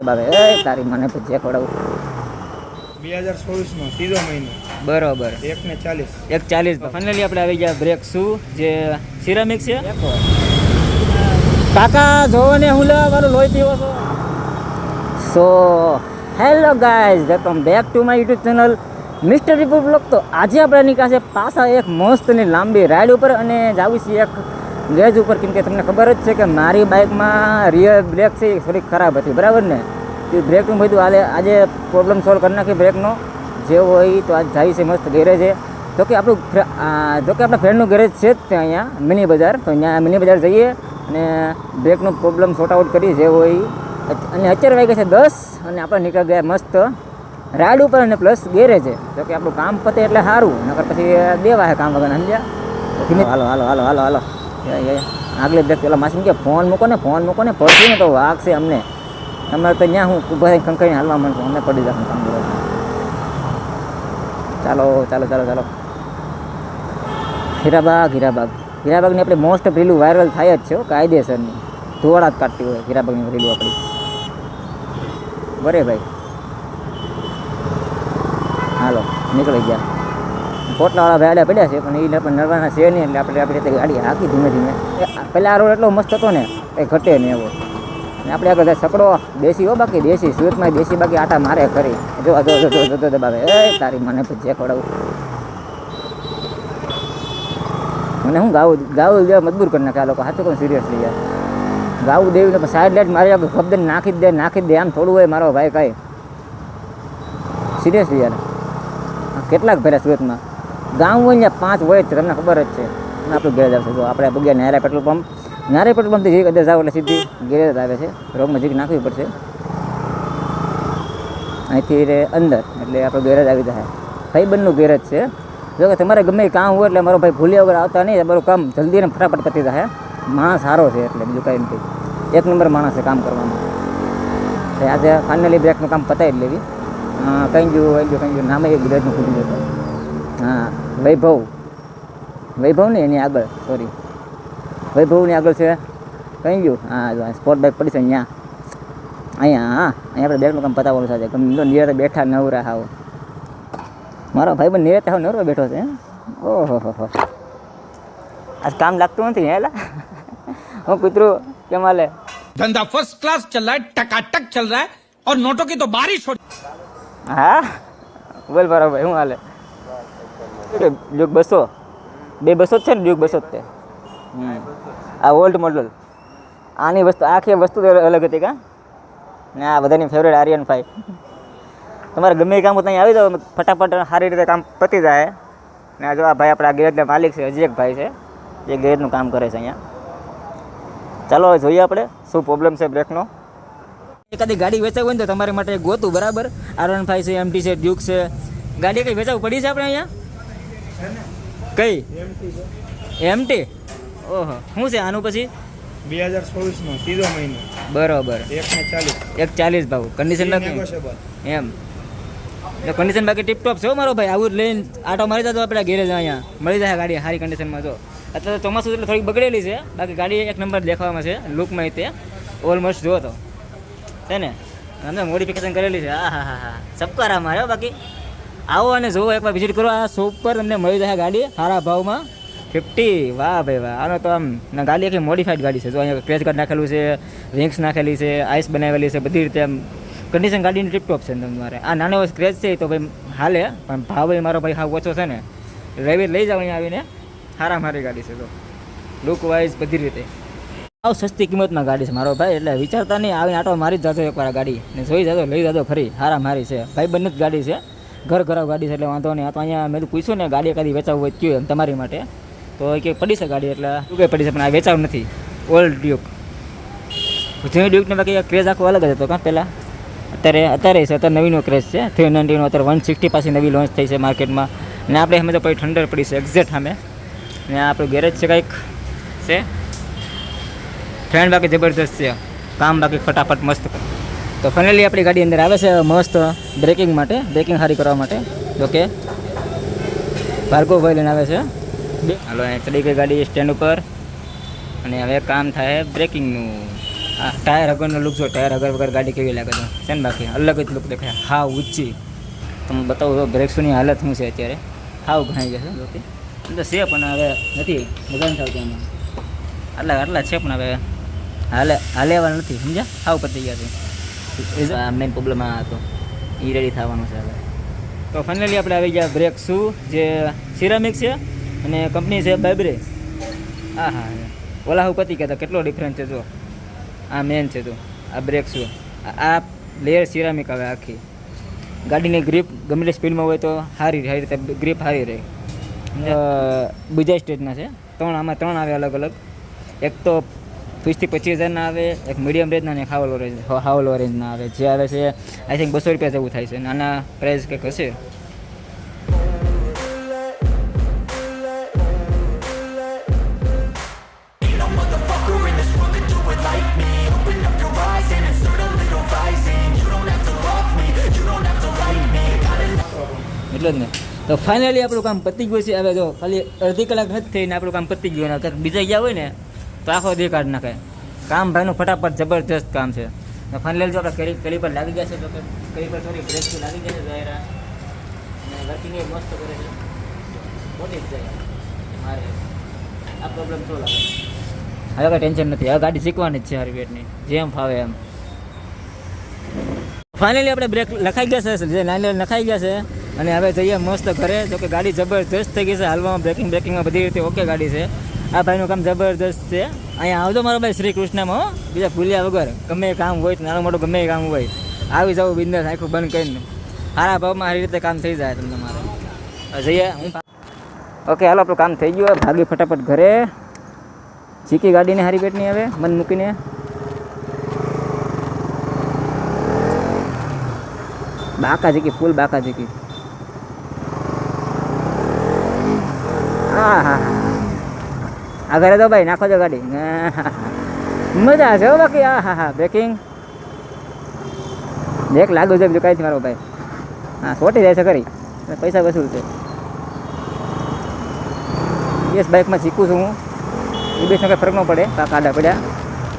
બાબે એ તારી મને પૂછે ખવડાવું 2024 નો ત્રીજો મહિનો બરોબર 1:40 1:40 ફાઇનલી આપણે આવી ગયા બ્રેક શું જે સિરામિક છે કાકા જોવો ને હું લેવા મારું લોહી પીવો છો so hello guys welcome back to my YouTube channel mister Ripu blog. તો આજે આપણે નીકળ્યા છે પાછા એક મસ્તની લાંબી રાઈડ ઉપર અને જાવું છીએ એક ગેજ ઉપર, કેમ કે તમને ખબર જ છે કે મારી બાઇકમાં રિયર બ્રેક છે એ થોડીક ખરાબ હતી, બરાબર ને? એ બ્રેકનું બધું હાલે આજે પ્રોબ્લેમ સોલ્વ કરી નાખી બ્રેકનો જે હોય. તો આજ જાય છે મસ્ત ગેરેજે. જોકે આપણા ફ્રેન્ડનું ગેરેજ છે જ ત્યાં અહીંયા મિની બજાર, તો અહીંયા મિની બજાર જઈએ અને બ્રેકનો પ્રોબ્લેમ સોર્ટ આઉટ કરીએ જે હોય. અને અત્યારે વાગે છે 10 અને આપણે નીકળી ગયા મસ્ત રાઈડ ઉપર અને પ્લસ ગેરેજે. જોકે આપણું કામ પતે એટલે સારું, નકર પછી દેવા હે કામ વગર, સમજ્યા? હાલો હાલો હાલો હાલો હાલો આગળ બ્રેક પેલા માસી કે ફોન મૂકો ને પડશે ને તો વાગશે અમને. તમારે તો ત્યાં હું ઊભા થઈને કંકાઈને હાલવા માંડશું, અમને પડી જશે કામ કરવા. ચાલો ચાલો ચાલો ચાલો હીરાબાગની આપણે મોસ્ટ ઓફ રીલું વાયરલ થાય જ છે કાયદેસરની, ધોળા જ કાઢતી હોય હીરાબાગની રીલું આપણી. બરે ભાઈ હાલો નીકળી ગયા. પોટલાવાળા ભાઈ પડ્યા છે પણ એ પણ નરવાના છે નહીં, એટલે આપણે આપણી રીતે ગાડી હાકી ધીમે ધીમે. પહેલાં આ રોડ એટલો મસ્ત હતો ને એ ઘટે નહીં એવો. અને આપણે આગળ સકડો દેશી હો, બાકી દેશી સુરતમાં દેશી, બાકી આટા મારે ખરી. જો દબાવે એ તારી મને જે ખવડાવું. મને હું ગાવું દેવા મજબૂર કરી નાખે આ લોકો, સાચું કહું સિરિયસલી યાર. ગાવું દેવી ને સાઈડ લાઈટ મારી આગળ શબ્દ નાખી જ દે આમ થોડું હોય મારો ભાઈ કાંઈ. સિરિયસલી યાર કેટલાક ભર્યા સુરતમાં ગામ હોય ને 5 હોય જ તમને ખબર જ છે. આપણું ગેરેજ આવશે જો આપણે બગ્યા નાયરા પેટ્રોલ પંપથી જે કદાચ જાવ એટલે સીધી ગેરેજ આવે છે. રોગમાં જીક નાખવી પડશે અહીંથી રે અંદર, એટલે આપણું ગેરેજ આવી જાય. ભાઈબંધનું ગેરેજ છે. જો કે તમારે ગમે કામ હોય એટલે મારો ભાઈ ભૂલ્યા વગર આવતા નહીં, મારું કામ જલ્દી ને ફટાફટ પતી જાય. માણસ સારો છે એટલે બીજું કાંઈ નથી, એક નંબર માણસ છે કામ કરવામાં. આજે ફાઇનલી બ્રેકનું કામ પતાવી જ લેવી. કઈ ગયું નામે એક ગેરેજનું ખુલી જતું. હા વૈભવ ને એની આગળ, સોરી વૈભવની આગળ છે કઈ ગયું. હા જો સ્પોટ બાઇક પડી છે અહીંયા આપણે બ્રેકનું કામ પતાવવાનું છે. ગમે નિરાતે બેઠા નવરા હાવ. મારો ભાઈ પણ નિરાતે હાવ નવરો બેઠો છે. ઓહો હો આજ કામ લાગતું નથી હેલા. હું કૂતરું કેમ હાલે? धंधा फर्स्ट क्लास चल रहा है, टकाटक चल रहा है और नोटों की तो बारिश हो. હા બોલ મારો ભાઈ શું હાલે? ડ્યુક 200 200 જ છે ને? ડ્યુક 200 જ તે. આ ઓલ્ડ મોડલ. આની વસ્તુ આખી વસ્તુ અલગ હતી કા ને આ બધાની ફેવરેટ આર્યન 5. તમારે ગમે એ કામ ત્યાં આવી જાવ ફટાફટ સારી રીતે કામ પતી જાય. ને જો આ ભાઈ આપણા ગેરેજના માલિક છે, હજી એક ભાઈ છે જે ગેરેજનું કામ કરે છે અહીંયા. ચાલો હવે જોઈએ આપણે શું પ્રોબ્લેમ છે બ્રેકનો. એકાદી ગાડી વેચાવી હોય ને તો તમારી માટે ગોતું, બરાબર? R15 છે, MT છે, ડ્યુક છે. ગાડી કઈ વેચાવું પડી છે આપણે અહીંયા? કઈ MT? ઓહો શું છે આનું પછી? 2024 નો ત્રીજો મહિનો બરોબર 1:40 ભાવ. કન્ડિશન બાકી એમ એટલે કન્ડિશન બાકી ટીપટોપ છે મારો ભાઈ. આવું લઈને આટો મારી જતો આપણે ગેરેજ અહીંયા મળી જાય ગાડી સારી કન્ડિશનમાં. જો અત્યારે તો ચોમાસું એટલે થોડીક બગડેલી છે, બાકી ગાડી એક નંબર દેખાવામાં છે લુકમાં. તે ઓલમોસ્ટ જો તો છે ને અમે મોડિફિકેશન કરેલી છે. હા સબકારા મારે. બાકી આવો અને જુઓ એકવાર વિઝિટ કરો આ શોપ પર, તમને મળી જાય ગાડી સારા ભાવમાં. 50 વાહ ભાઈ વાહ. આનો તો આમ ગાડી આખી મોડિફાઈડ ગાડી છે. જો અહીંયા ક્રેશ ગાર્ડ નાખેલું છે, રિંગ્સ નાખેલી છે, આઈસ બનાવેલી છે, બધી રીતે આમ કન્ડિશન ગાડીની ટીપટોપ છે. તમારે આ નાનો સ્ક્રેચ છે તો ભાઈ હાલે, પણ ભાવ ભાઈ મારો ભાઈ હાવ ઓછો છે ને. રવિ લઈ જાવ અહીંયા આવીને. સારી ગાડી છે. તો લુક વાઇઝ બધી રીતે આવ સસ્તી કિંમતમાં ગાડી છે મારો ભાઈ. એટલે વિચારતા નહીં, આવીને આટો મારી જ જાજો એકવાર ગાડી ને જોઈ જાજો, લઈ જાજો ખરી. મારી છે ભાઈ બંને જ ગાડી છે, ઘર ગાડી છે એટલે વાંધો નહીં. આ તો અહીંયા મેં પૂછ્યું ને ગાડી એકાદી વેચાવું હોય કયું એમ તમારી માટે, તો કે પડી છે ગાડી. એટલે શું કંઈ પડી છે પણ આ વેચાવું નથી. ઓલ્ડ ડ્યુક જૂની ડ્યુકને બાકી ક્રેઝ આખો અલગ જ હતો કાં પહેલાં. અત્યારે છે, અત્યારે નવીનો ક્રેઝ છે 390 અત્યારે 160 પાછી નવી લોન્ચ થઈ છે માર્કેટમાં. ને આપણે અમે તો પછી ઠંડર પડી છે એક્ઝેક્ટ સામે. ને આપણું ગેરેજ છે કંઈક છે ફ્રેન્ડ, બાકી જબરદસ્ત છે કામ, બાકી ફટાફટ મસ્ત. તો ફાઇનલી આપણી ગાડી અંદર આવે છે મસ્ત બ્રેકિંગ માટે, બ્રેકિંગ સારી કરવા માટે. ઓકે ભાર્ગવભાઈ લઈને આવે છે. હાલો અહીંયા ચડી ગઈ ગાડી સ્ટેન્ડ ઉપર અને હવે કામ થાય બ્રેકિંગનું. આ ટાયર વગરનો લુક જો, ટાયર વગર ગાડી કેવી લાગે તો છે ને, બાકી અલગ જ લુક દેખાય, હા ઊંચી. તમે બતાવો તો બ્રેક શૂની હાલત શું છે અત્યારે, હાવ ઘણાઈ ગયા છે બાકી એમ તો છે, પણ હવે નથી મજા નથી આવતી આમાં. આટલા છે પણ હવે હાલેવા નથી, સમજ્યા, હાવ પતી ગયા છે. આ મેઇન પ્રોબ્લેમ આ હતો, એ રેડી થવાનું છે હવે. તો ફાઇનલી આપણે આવી ગયા બ્રેક શૂ, જે સિરામિક છે અને કંપની છે બાબરે. હા ઓલા હું પતી ગયા, કેટલો ડિફરન્સ છે જો. આ મેન છે જો, આ બ્રેક શૂ, આ લેયર સિરામિક આવે આખી. ગાડીની ગ્રીપ ગમે તે સ્પીડમાં હોય તો સારી રીતે ગ્રીપ સારી રહે. બીજા સ્ટેજના છે ત્રણ, આમાં ત્રણ આવે અલગ અલગ. એક તો 20,000 થી 25,000 આવે, એક મીડિયમ રેન્જના અને એક હાવ લો રેન્જના આવે. જે આવે છે આઈ થિંક 200 રૂપિયા જેવું થાય છે, અને આના પ્રાઇસ કંઈક હશે. એટલે જ ને. તો ફાઇનલી આપણું કામ પતી ગયું છે. હવે જો ખાલી અડધી કલાક નથી થઈને આપણું કામ પતી ગયું. અને બીજા ગયા હોય ને તો આખો દી કાઢ નાખે. કામ ભાઈનું ફટાફટ જબરજસ્ત કામ છે. ફાઇનલી જો આપણે કડી પર લાગી ગયા છે, તો કડી પર થોડી બ્રેક લાગી ગયા છે જાહેરા, અને વર્કિંગ એ મસ્ત કરે છે. મોટી જ જાય મારે આ પ્રોબ્લેમ શું લાગે. હવે કાંઈ ટેન્શન નથી, હવે ગાડી શીખવાની જ છે હારી વેટની, જેમ ફાવે એમ. ફાઇનલી આપણે બ્રેક લખાઈ ગયા છે, જે નાની લખાઈ ગયા છે. અને હવે જઈએ મસ્ત ઘરે. જો કે ગાડી જબરદસ્ત થઈ ગઈ છે હાલવામાં, બ્રેકિંગમાં બધી રીતે ઓકે ગાડી છે. આ ભાઈનું કામ જબરદસ્ત છે. અહીંયા આવજો મારો ભાઈ શ્રી કૃષ્ણમાં, બીજા ભૂલ્યા વગર. ગમે એ કામ હોય, નાનું મોટું ગમે એ કામ હોય, આવી જવું બિઝનેસ આખું બંધ કરીને. સારા ભાવમાં સારી રીતે કામ થઈ જાય તમને મારે. જઈએ હું. ઓકે હાલો, આપણું કામ થઈ ગયું. ભાગી ફટાફટ ઘરે. શીખી ગાડીને હારી પેટની હવે મન મૂકીને. બાકા જીકી, ફૂલ બાકા જીકી. હા આ ઘરે તો ભાઈ નાખો છો ગાડી, મજા છે હો બાકી. હા બ્રેકિંગ બ્રેક લાગુ છે બીજું કાંઈ મારો ભાઈ. હા સોટી જાય છે ખરી, પૈસા વસૂલ છે. યસ બાઇકમાં શીખું છું હું. એ બેસનો કંઈ ફરક ન પડે. કાંક આડા પડ્યા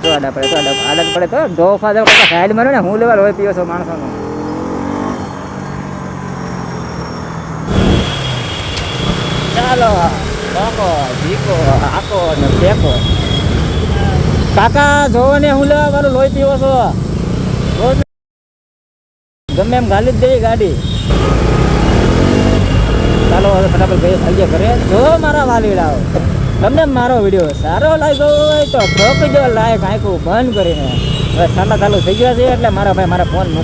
તો આડા પડે, તો આડા પડે તો ધોફા જાવ કાંકા સાઈડ મારો ને. હું લેવા લોહી પીવો છો માણસોનો. ચાલો કાકો જીકો આકો ને ફેંકો. કાકા જોવો ને, હું લેવા મારું લોહી પીવો છો. ગમે એમ ગાલી જ દેવી ગાડી. ચાલો હવે ફટાફટ ગઈ ભાગ્ય ઘરે. જો મારા વાલીડાઓ, તમને મારો વિડીયો સારો લાગ્યો હોય તો ઠોકી દો લાઈક, આંખું બંધ કરીને. હવે ચાલો ચાલુ થઈ ગયા છે એટલે મારા ભાઈ મારા ફોન